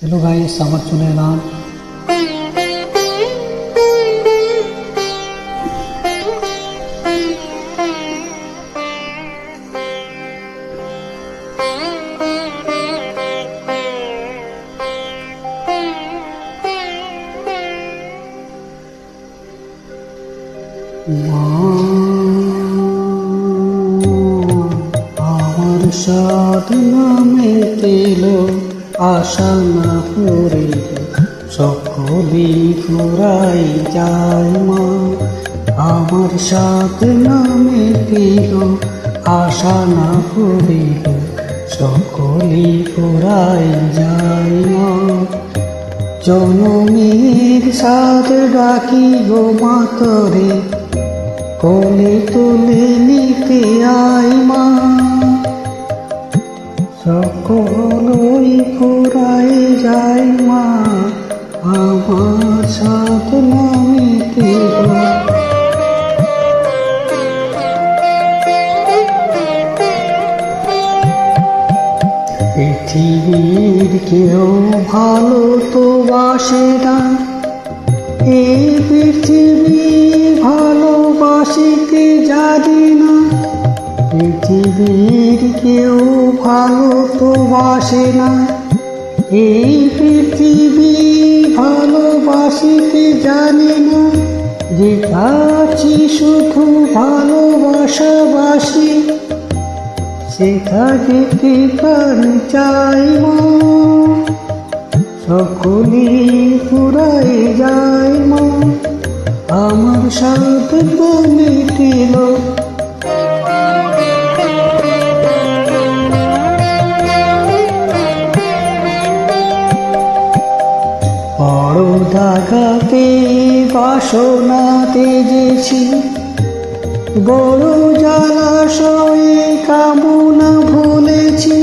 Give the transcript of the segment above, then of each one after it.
Hello guys, আমার চলে এলাম। আমার সাধনা মেটেল, আশা না করে সকলি ফুরাই যায় মা। আমার সাধনা মেটেল, আশা না করে সকলি ফুরাই যায় মা। জনমের সাথ ডাকি গো মাতরে, কোলে তুলে নিতে আয় মা। সকলই ফুরাই যায় মা, আমার সাধনা মিটিল। পৃথিবীর কেউ ভালো তো বাসে না, এই পৃথিবী ভালোবাসিতে জানি না। পৃথিবীর কেউ ভালো তো বাসে না, এই পৃথিবী ভালোবাসিতে জানি না। যে আছি শুধু ভালোবাসাবাসি, সেটা যেতে প্রাণ চাই মা। সকলি ফুরাই যায় মা, আমার সাধনা মিটিল। বড় দাগাতে বাসনা তেজেছি, বড় জলাশয়ে কামনা ভুলেছি।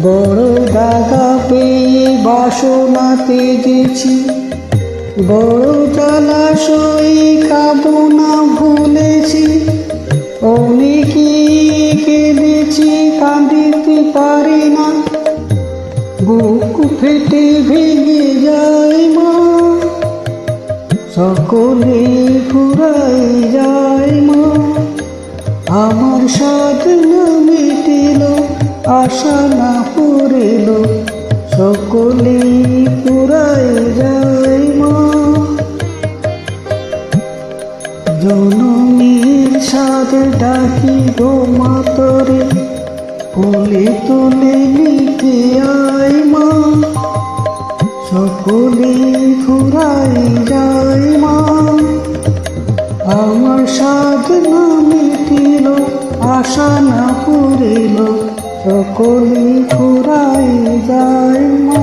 বড় দাগা পেয়ে বাসনা তেজেছি, বড় জলাশয়ে কামনা ভুলেছি। অনেকে কেঁদেছি, কাঁদিতে পারি না, বুক ফেটে ভেঙে যায় মা। সকলে ফুরাই যায় মা, আমার সাধনা মিটিল, আশা না পড়িল। সকলে ফুরাই যায় মা। জনমের সাথ ডাকি গো মাতরে, কোলে তুলে নিতে আয় মা। সকলে ফুরাই যায় মা, আমার সাধনা মিটিল, আশা না পড়িল। সকলে ফুরাই যায় মা।